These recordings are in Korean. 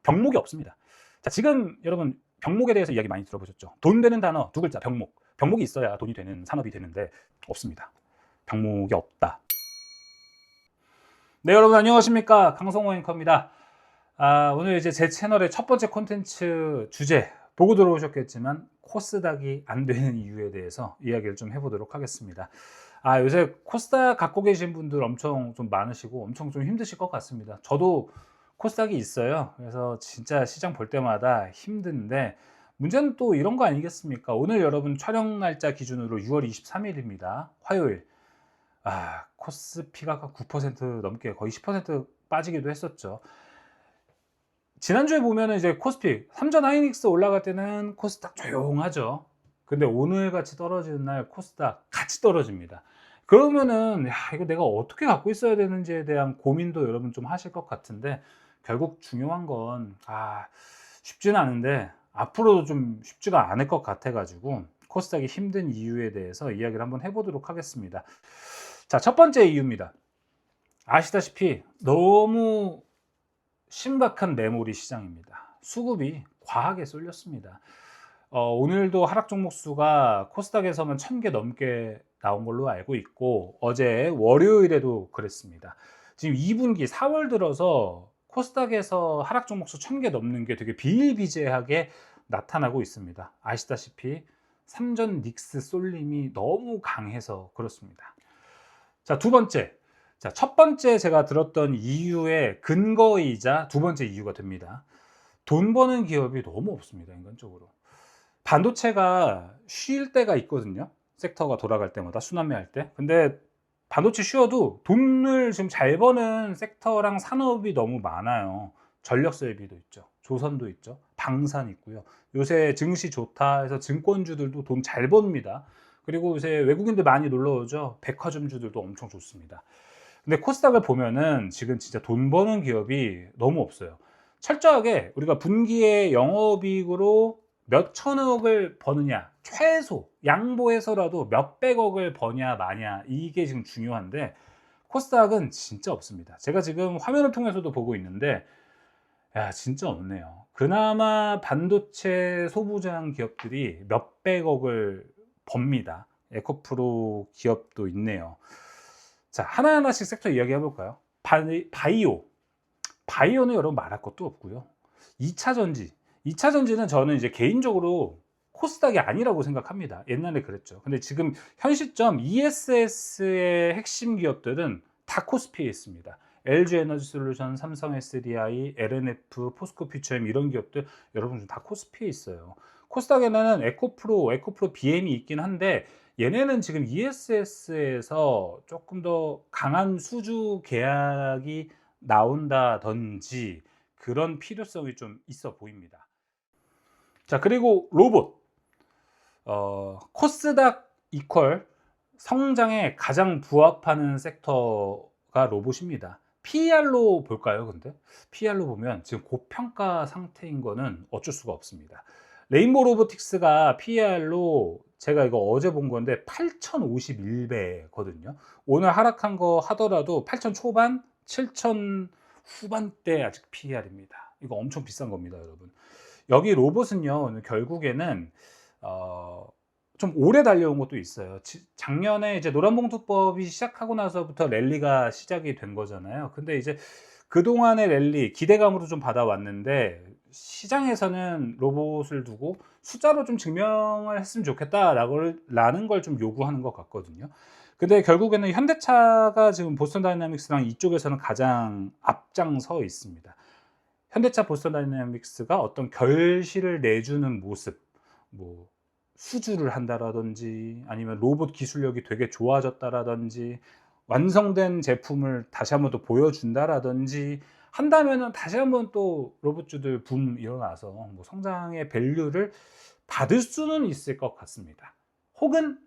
병목이 없습니다. 자, 지금 여러분 병목에 대해서 이야기 많이 들어보셨죠? 돈 되는 단어 두 글자, 병목. 병목이 있어야 돈이 되는 산업이 되는데 없습니다. 병목이 없다. 네, 여러분 안녕하십니까? 강성호 앵커입니다. 오늘 이제 제 채널의 첫 번째 콘텐츠 주제 보고 들어오셨겠지만 코스닥이 안 되는 이유에 대해서 이야기를 좀 해보도록 하겠습니다. 요새 코스닥 갖고 계신 분들 엄청 좀 많으시고 엄청 좀 힘드실 것 같습니다. 저도 코스닥이 있어요. 그래서 진짜 시장 볼 때마다 힘든데 문제는 또 이런 거 아니겠습니까? 오늘 여러분 촬영 날짜 기준으로 6월 23일입니다. 화요일. 코스피가 9% 넘게 거의 10% 빠지기도 했었죠. 지난주에 보면은 이제 코스피, 삼전 하이닉스 올라갈 때는 코스닥 조용하죠. 근데 오늘 같이 떨어지는 날 코스닥 같이 떨어집니다. 그러면은 이거 내가 어떻게 갖고 있어야 되는지에 대한 고민도 여러분 좀 하실 것 같은데 결국 중요한 건 쉽지는 않은데 앞으로도 좀 쉽지가 않을 것 같아 가지고 코스닥이 힘든 이유에 대해서 이야기를 한번 해보도록 하겠습니다. 자, 첫 번째 이유입니다. 아시다시피 너무 심각한 메모리 시장입니다. 수급이 과하게 쏠렸습니다. 오늘도 하락 종목 수가 코스닥에서는 1000개 넘게 나온 걸로 알고 있고 어제 월요일에도 그랬습니다. 지금 2분기 4월 들어서 코스닥에서 하락 종목 수 1000개 넘는 게 되게 비일비재하게 나타나고 있습니다. 아시다시피 삼전 닉스 쏠림이 너무 강해서 그렇습니다. 자, 두 번째. 자, 첫 번째 제가 들었던 이유의 근거이자 두 번째 이유가 됩니다. 돈 버는 기업이 너무 없습니다, 인간적으로. 반도체가 쉴 때가 있거든요. 섹터가 돌아갈 때마다 순환매할 때. 근데 반도체 쉬어도 돈을 지금 잘 버는 섹터랑 산업이 너무 많아요. 전력설비도 있죠. 조선도 있죠. 방산 있고요. 요새 증시 좋다 해서 증권주들도 돈 잘 법니다. 그리고 요새 외국인들 많이 놀러 오죠. 백화점주들도 엄청 좋습니다. 근데 코스닥을 보면은 지금 진짜 돈 버는 기업이 너무 없어요. 철저하게 우리가 분기에 영업이익으로 몇 천억을 버느냐, 최소 양보해서라도 몇백억을 버냐 마냐, 이게 지금 중요한데 코스닥은 진짜 없습니다. 제가 지금 화면을 통해서도 보고 있는데 진짜 없네요. 그나마 반도체 소부장 기업들이 몇백억을 법니다. 에코프로 기업도 있네요. 자, 하나하나씩 섹터 이야기 해볼까요? 바이오. 바이오는 여러분 말할 것도 없고요. 2차 전지. 2차 전지는 저는 이제 개인적으로 코스닥이 아니라고 생각합니다. 옛날에 그랬죠. 근데 지금 현 시점 ESS의 핵심 기업들은 다 코스피에 있습니다. LG 에너지 솔루션, 삼성 SDI, LNF, 포스코 퓨처엠 이런 기업들 여러분 다 코스피에 있어요. 코스닥에는 에코프로 BM이 있긴 한데 얘네는 지금 ESS에서 조금 더 강한 수주 계약이 나온다든지 그런 필요성이 좀 있어 보입니다. 자, 그리고 로봇. 코스닥 이퀄 성장에 가장 부합하는 섹터가 로봇입니다. PER로 볼까요? 근데 PER로 보면 지금 고평가 상태인 거는 어쩔 수가 없습니다. 레인보우 로보틱스가 PER로 제가 이거 어제 본 건데 8051배거든요. 오늘 하락한 거 하더라도 8000 초반, 7000 후반대 아직 PER입니다. 이거 엄청 비싼 겁니다, 여러분. 여기 로봇은요, 결국에는 좀 오래 달려온 것도 있어요. 작년에 이제 노란봉투법이 시작하고 나서부터 랠리가 시작이 된 거잖아요. 근데 이제 그동안의 랠리 기대감으로 좀 받아왔는데 시장에서는 로봇을 두고 숫자로 좀 증명을 했으면 좋겠다라는 걸 좀 요구하는 것 같거든요. 근데 결국에는 현대차가 지금 보스턴 다이나믹스랑 이쪽에서는 가장 앞장서 있습니다. 현대차 보스턴 다이나믹스가 어떤 결실을 내주는 모습, 뭐 수주를 한다라든지 아니면 로봇 기술력이 되게 좋아졌다라든지 완성된 제품을 다시 한번 또 보여준다라든지 한다면은 다시 한번 또 로봇주들 붐 일어나서 뭐 성장의 밸류를 받을 수는 있을 것 같습니다. 혹은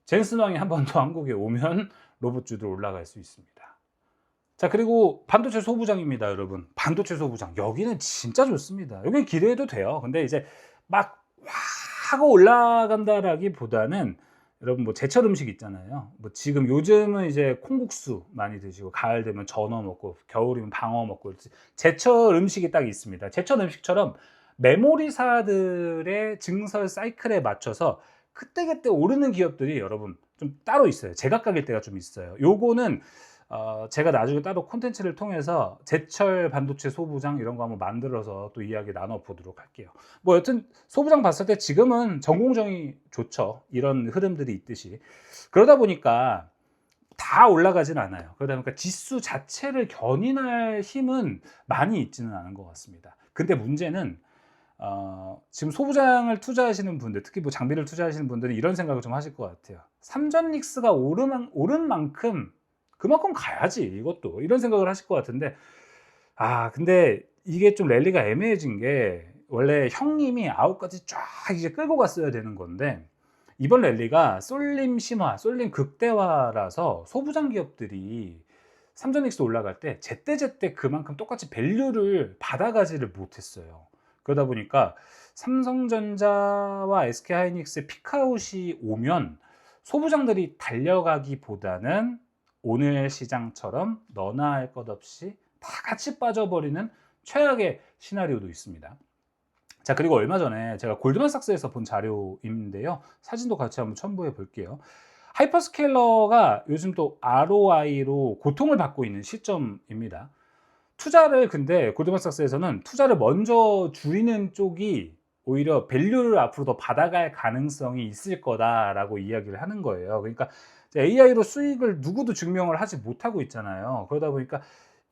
젠슨 왕이 한 번 더 한국에 오면 로봇주들 올라갈 수 있습니다. 자, 그리고 반도체 소부장입니다, 여러분. 반도체 소부장. 여기는 진짜 좋습니다. 여기는 기대해도 돼요. 근데 이제 막 하고 올라간다라기보다는 여러분 뭐 제철 음식 있잖아요. 뭐 지금 요즘은 이제 콩국수 많이 드시고 가을 되면 전어 먹고 겨울이면 방어 먹고 제철 음식이 딱 있습니다. 제철 음식처럼 메모리사들의 증설 사이클에 맞춰서 그때그때 오르는 기업들이 여러분 좀 따로 있어요. 제각각일 때가 좀 있어요. 요거는 제가 나중에 따로 콘텐츠를 통해서 제철 반도체 소부장 이런 거 한번 만들어서 또 이야기 나눠 보도록 할게요. 뭐 여튼 소부장 봤을 때 지금은 전공정이 좋죠. 이런 흐름들이 있듯이. 그러다 보니까 다 올라가진 않아요. 그러다 보니까 지수 자체를 견인할 힘은 많이 있지는 않은 것 같습니다. 근데 문제는 지금 소부장을 투자하시는 분들, 특히 뭐 장비를 투자하시는 분들은 이런 생각을 좀 하실 것 같아요. 삼전릭스가 오른 만큼 그만큼 가야지 이것도, 이런 생각을 하실 것 같은데, 근데 이게 좀 랠리가 애매해진 게, 원래 형님이 아웃까지 쫙 이제 끌고 갔어야 되는 건데, 이번 랠리가 쏠림 심화, 쏠림 극대화라서 소부장 기업들이 삼전릭스 올라갈 때 제때제때 그만큼 똑같이 밸류를 받아가지를 못했어요. 그러다 보니까 삼성전자와 SK하이닉스의 피크아웃이 오면 소부장들이 달려가기보다는 오늘 시장처럼 너나 할 것 없이 다 같이 빠져버리는 최악의 시나리오도 있습니다. 자, 그리고 얼마 전에 제가 골드만삭스에서 본 자료인데요. 사진도 같이 한번 첨부해 볼게요. 하이퍼스케일러가 요즘 또 ROI로 고통을 받고 있는 시점입니다. 투자를, 근데 골드만삭스에서는 투자를 먼저 줄이는 쪽이 오히려 밸류를 앞으로 더 받아갈 가능성이 있을 거다라고 이야기를 하는 거예요. 그러니까 AI로 수익을 누구도 증명을 하지 못하고 있잖아요. 그러다 보니까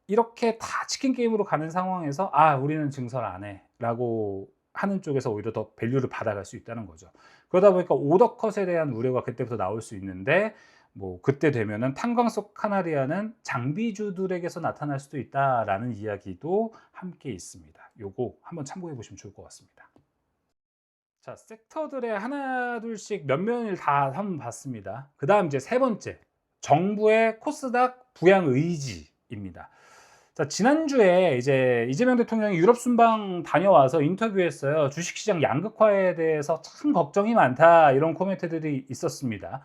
이렇게 다 치킨 게임으로 가는 상황에서 우리는 증설 안 해 라고 하는 쪽에서 오히려 더 밸류를 받아갈 수 있다는 거죠. 그러다 보니까 오더컷에 대한 우려가 그때부터 나올 수 있는데, 뭐 그때 되면은 탄광석 카나리아는 장비주들에게서 나타날 수도 있다라는 이야기도 함께 있습니다. 요거 한번 참고해 보시면 좋을 것 같습니다. 자, 섹터들의 하나 둘씩 면면을 다 한번 봤습니다. 그 다음 이제 세 번째, 정부의 코스닥 부양 의지입니다. 자, 지난주에 이제 이재명 대통령이 유럽 순방 다녀와서 인터뷰했어요. 주식시장 양극화에 대해서 참 걱정이 많다, 이런 코멘트들이 있었습니다.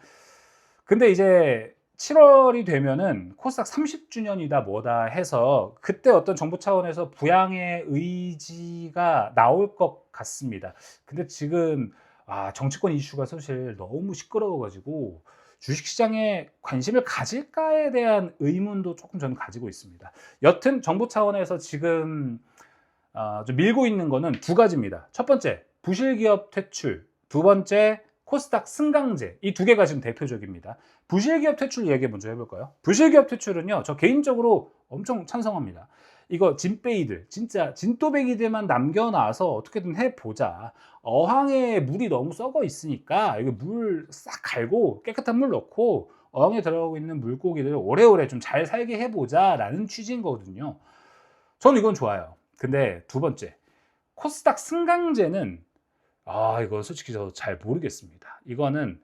근데 이제 7월이 되면은 코스닥 30주년이다 뭐다 해서 그때 어떤 정부 차원에서 부양의 의지가 나올 것 같습니다. 근데 지금 정치권 이슈가 사실 너무 시끄러워 가지고 주식시장에 관심을 가질까에 대한 의문도 조금 저는 가지고 있습니다. 여튼 정부 차원에서 지금 좀 밀고 있는 거는 두 가지입니다. 첫 번째, 부실기업 퇴출. 두 번째, 코스닥 승강제. 이 두 개가 지금 대표적입니다. 부실기업 퇴출 얘기 먼저 해볼까요? 부실기업 퇴출은요, 저 개인적으로 엄청 찬성합니다. 이거 진빼이들, 진짜 진또배기들만 남겨놔서 어떻게든 해보자. 어항에 물이 너무 썩어 있으니까 이거 물 싹 갈고 깨끗한 물 넣고 어항에 들어가고 있는 물고기들 오래오래 좀 잘 살게 해보자 라는 취지인 거거든요. 저는 이건 좋아요. 근데 두 번째, 코스닥 승강제는 이거 솔직히 저 잘 모르겠습니다. 이거는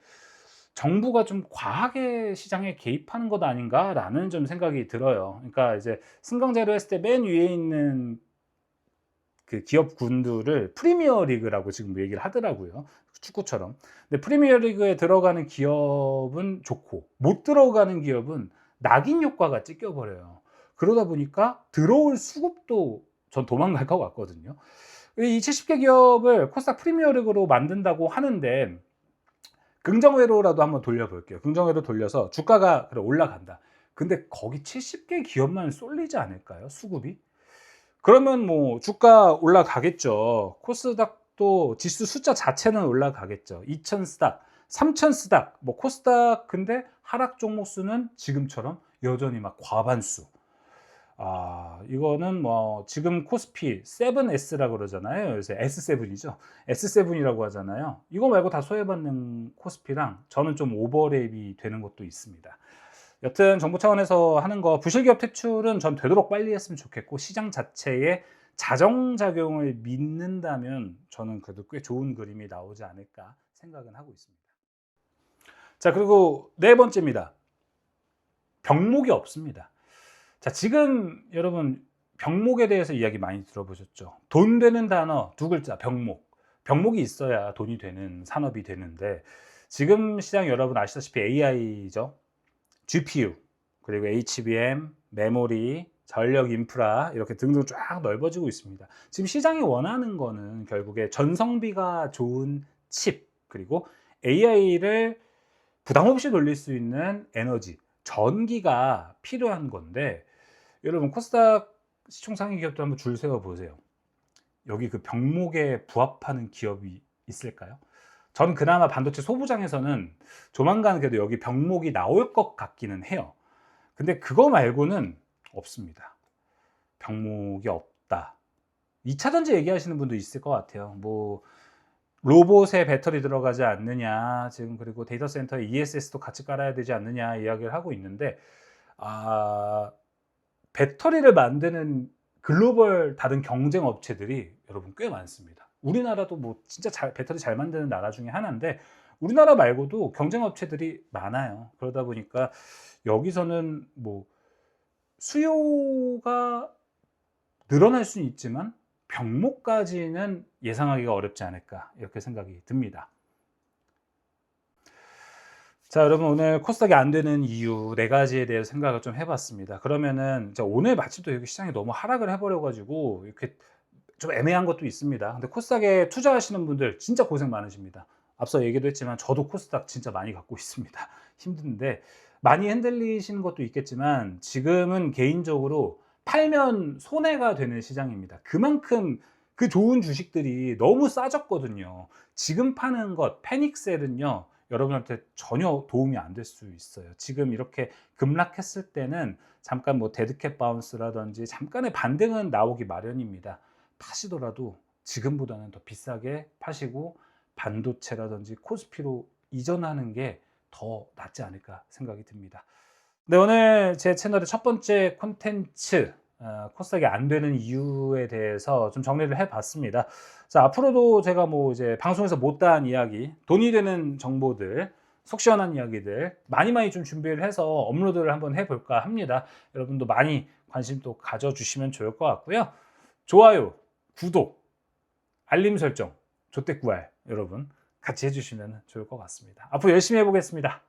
정부가 좀 과하게 시장에 개입하는 것 아닌가라는 좀 생각이 들어요. 그러니까 이제 승강제로 했을 때 맨 위에 있는 그 기업군들을 프리미어 리그라고 지금 얘기를 하더라고요. 축구처럼. 근데 프리미어 리그에 들어가는 기업은 좋고 못 들어가는 기업은 낙인 효과가 찍혀 버려요. 그러다 보니까 들어올 수급도 전 도망갈 것 같거든요. 이 70개 기업을 코스닥 프리미어 리그로 만든다고 하는데, 긍정회로라도 한번 돌려볼게요. 긍정회로 돌려서 주가가 그래 올라간다. 근데 거기 70개 기업만 쏠리지 않을까요? 수급이? 그러면 뭐 주가 올라가겠죠. 코스닥도 지수 숫자 자체는 올라가겠죠. 2000 스닥, 3000 스닥, 뭐 코스닥, 근데 하락 종목 수는 지금처럼 여전히 막 과반수. 이거는 뭐 지금 코스피 7S라고 그러잖아요. 요새 S7이죠. S7이라고 하잖아요. 이거 말고 다 소외받는 코스피랑 저는 좀 오버랩이 되는 것도 있습니다. 여튼 정부 차원에서 하는 거, 부실기업 퇴출은 전 되도록 빨리 했으면 좋겠고, 시장 자체의 자정작용을 믿는다면 저는 그래도 꽤 좋은 그림이 나오지 않을까 생각은 하고 있습니다. 자, 그리고 네 번째입니다. 병목이 없습니다. 자, 지금 여러분 병목에 대해서 이야기 많이 들어보셨죠? 돈 되는 단어 두 글자, 병목. 병목이 있어야 돈이 되는 산업이 되는데, 지금 시장 여러분 아시다시피 AI죠. GPU, 그리고 HBM, 메모리, 전력 인프라 이렇게 등등 쫙 넓어지고 있습니다. 지금 시장이 원하는 거는 결국에 전성비가 좋은 칩, 그리고 AI를 부담 없이 돌릴 수 있는 에너지, 전기가 필요한 건데, 여러분 코스닥 시총 상위 기업들 한번 줄 세워 보세요. 여기 그 병목에 부합하는 기업이 있을까요? 전 그나마 반도체 소부장에서는 조만간 그래도 여기 병목이 나올 것 같기는 해요. 근데 그거 말고는 없습니다. 병목이 없다. 2차 전지 얘기하시는 분도 있을 것 같아요. 뭐 로봇에 배터리 들어가지 않느냐, 지금 그리고 데이터 센터에 ESS도 같이 깔아야 되지 않느냐 이야기를 하고 있는데, 배터리를 만드는 글로벌 다른 경쟁 업체들이 여러분 꽤 많습니다. 우리나라도 뭐 진짜 배터리 잘 만드는 나라 중에 하나인데, 우리나라 말고도 경쟁 업체들이 많아요. 그러다 보니까 여기서는 뭐 수요가 늘어날 수는 있지만 병목까지는 예상하기가 어렵지 않을까, 이렇게 생각이 듭니다. 자, 여러분 오늘 코스닥이 안 되는 이유 4가지에 대해서 생각을 좀 해봤습니다. 그러면은 오늘 마침 또 여기 시장이 너무 하락을 해버려가지고 이렇게 좀 애매한 것도 있습니다. 근데 코스닥에 투자하시는 분들 진짜 고생 많으십니다. 앞서 얘기도 했지만 저도 코스닥 진짜 많이 갖고 있습니다. 힘든데 많이 흔들리시는 것도 있겠지만 지금은 개인적으로 팔면 손해가 되는 시장입니다. 그만큼 그 좋은 주식들이 너무 싸졌거든요. 지금 파는 것, 패닉셀은요, 여러분한테 전혀 도움이 안 될 수 있어요. 지금 이렇게 급락했을 때는 잠깐 뭐 데드캣 바운스라든지 잠깐의 반등은 나오기 마련입니다. 파시더라도 지금보다는 더 비싸게 파시고 반도체라든지 코스피로 이전하는 게 더 낫지 않을까 생각이 듭니다. 네, 오늘 제 채널의 첫 번째 콘텐츠, 코스닥이 안 되는 이유에 대해서 좀 정리를 해봤습니다. 자, 앞으로도 제가 뭐 이제 방송에서 못다한 이야기, 돈이 되는 정보들, 속 시원한 이야기들 많이 좀 준비를 해서 업로드를 한번 해볼까 합니다. 여러분도 많이 관심 또 가져주시면 좋을 것 같고요. 좋아요, 구독, 알림 설정, 조댓구알 여러분 같이 해주시면 좋을 것 같습니다. 앞으로 열심히 해보겠습니다.